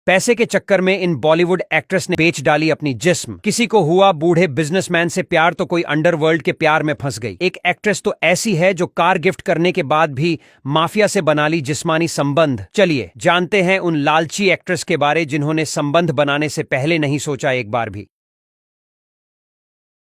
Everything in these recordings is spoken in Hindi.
पैसे के चक्कर में इन बॉलीवुड एक्ट्रेस ने बेच डाली अपनी जिस्म। किसी को हुआ बूढ़े बिजनेसमैन से प्यार तो कोई अंडरवर्ल्ड के प्यार में फंस गई। एक एक्ट्रेस तो ऐसी है जो कार गिफ्ट करने के बाद भी माफिया से बना ली जिस्मानी संबंध। चलिए जानते हैं उन लालची एक्ट्रेस के बारे जिन्होंने संबंध बनाने से पहले नहीं सोचा एक बार भी।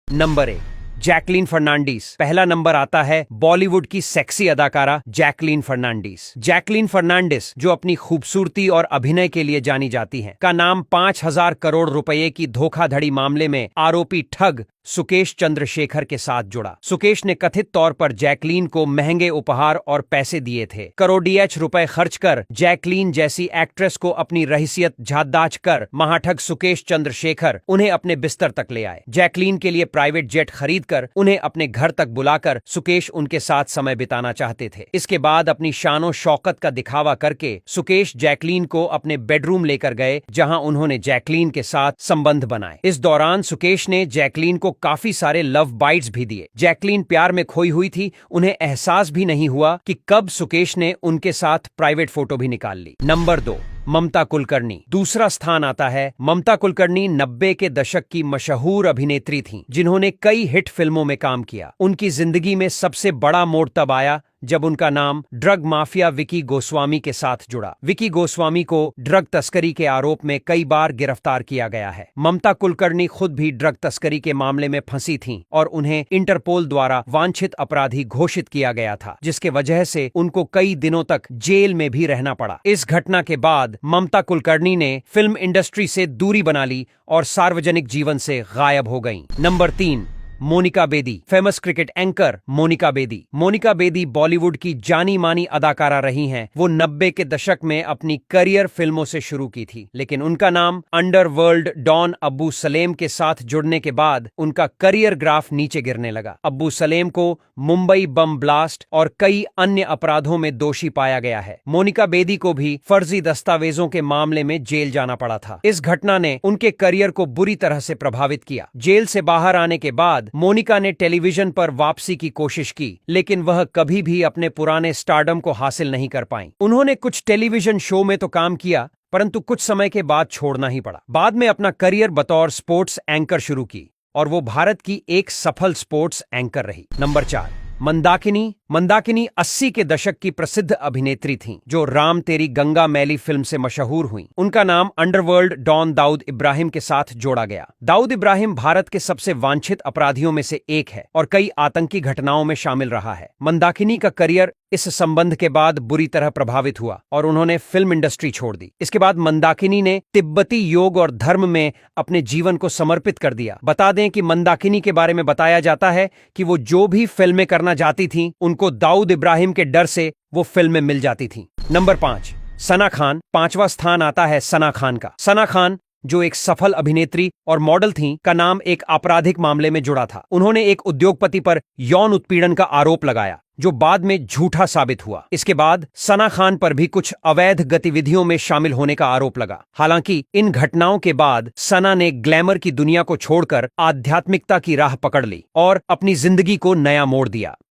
Number 1, Jacqueline Fernandez. पहला नंबर आता है बॉलीवुड की सेक्सी अदाकारा जैकलीन फर्नांडीज। जैकलीन फर्नांडिस, जो अपनी खूबसूरती और अभिनय के लिए जानी जाती हैं, का नाम 5,000 करोड़ रुपए की धोखाधड़ी मामले में आरोपी ठग सुकेश चंद्रशेखर के साथ जुड़ा। सुकेश ने कथित तौर पर जैकलीन को महंगे उपहार और पैसे दिए थे। करोड़ीएच रुपए खर्च कर जैकलीन जैसी एक्ट्रेस को अपनी रहसियत झादाच कर महाठग सुकेश चंद्रशेखर उन्हें अपने बिस्तर तक ले आए। जैकलीन के लिए प्राइवेट जेट खरीदकर उन्हें अपने घर तक बुलाकर सुकेश उनके साथ समय बिताना चाहते थे। इसके बाद अपनी शानो शौकत का दिखावा करके सुकेश जैकलीन को अपने बेडरूम लेकर गए, जहां उन्होंने जैकलीन के साथ संबंध बनाए। इस दौरान सुकेश ने जैकलीन को काफी सारे लव बाइट्स भी दिए। जैकलीन प्यार में खोई हुई थी, उन्हें एहसास भी नहीं हुआ कि कब सुकेश ने उनके साथ प्राइवेट फोटो भी निकाल ली। नंबर 2, ममता कुलकर्णी। दूसरा स्थान आता है। ममता कुलकर्णी 90 के दशक की मशहूर अभिनेत्री थीं, जिन्होंने कई हिट फिल्मों में काम किया। उनकी जिंदगी में सबसे बड़ा मोड़ तब आया जब उनका नाम ड्रग माफिया विकी गोस्वामी के साथ जुड़ा। विकी गोस्वामी को ड्रग तस्करी के आरोप में कई बार गिरफ्तार किया गया है। ममता कुलकर्णी खुद भी ड्रग तस्करी के मामले में फंसी थीं और उन्हें इंटरपोल द्वारा वांछित अपराधी घोषित किया गया था, जिसके वजह से उनको कई दिनों तक जेल में भी रहना पड़ा। इस घटना के बाद ममता कुलकर्णी ने फिल्म इंडस्ट्री से दूरी बना ली और सार्वजनिक जीवन से गायब हो गईं। Number 3, Monica Bedi. Famous cricket anchor Monica Bedi. Monica Bedi Bollywood की जानी मानी अदाकारा रही हैं। वो 90 के दशक में अपनी करियर फिल्मों से शुरू की थी, लेकिन उनका नाम अंडरवर्ल्ड डॉन अब्बू सलेम के साथ जुड़ने के बाद उनका करियर ग्राफ नीचे गिरने लगा। अब्बू सलेम को मुंबई बम ब्लास्ट और कई अन्य अपराधों में दोषी पाया गया है। मोनिका बेदी को भी फर्जी दस्तावेजों के मामले में जेल जाना पड़ा था। इस घटना ने उनके करियर को बुरी तरह से प्रभावित किया। जेल से बाहर आने के बाद मोनिका ने टेलीविजन पर वापसी की कोशिश की, लेकिन वह कभी भी अपने पुराने स्टारडम को हासिल नहीं कर पाईं। उन्होंने कुछ टेलीविजन शो में तो काम किया, परंतु कुछ समय के बाद छोड़ना ही पड़ा। बाद में अपना करियर बतौर स्पोर्ट्स एंकर शुरू की और वो भारत की एक सफल स्पोर्ट्स एंकर रही। नंबर 4, मंदाकिनी। मंदाकिनी 80 के दशक की प्रसिद्ध अभिनेत्री थीं, जो राम तेरी गंगा मैली फिल्म से मशहूर हुईं। उनका नाम अंडरवर्ल्ड डॉन दाऊद इब्राहिम के साथ जोड़ा गया। दाऊद इब्राहिम भारत के सबसे वांछित अपराधियों में से एक है और कई आतंकी घटनाओं में शामिल रहा है। मंदाकिनी का करियर इस संबंध के बाद बुरी तरह प्रभावित हुआ और उन्होंने फिल्म इंडस्ट्री छोड़ दी। इसके बाद मंदाकिनी ने तिब्बती योग और धर्म में अपने जीवन को समर्पित कर दिया। बता दें कि मंदाकिनी के बारे में बताया जाता है कि वो जो भी फिल्में करना चाहती थीं, उनको दाऊद इब्राहिम के डर से वो फिल्में मिल जाती थीं। नंबर 5, सना खान। 5वां स्थान आता है सना खान का। सना खान, जो एक सफल अभिनेत्री और मॉडल थीं, का नाम एक आपराधिक मामले में जुड़ा था। उन्होंने एक उद्योगपति पर यौन उत्पीड़न का आरोप लगाया, जो बाद में झूठा साबित हुआ। इसके बाद सना खान पर भी कुछ अवैध गतिविधियों में शामिल होने का आरोप लगा। हालांकि इन घटनाओं के बाद सना ने ग्लैमर की दुनिया को छोड़कर आध्यात्मिकता की राह पकड़ ली और अपनी जिंदगी को नया मोड़ दिया।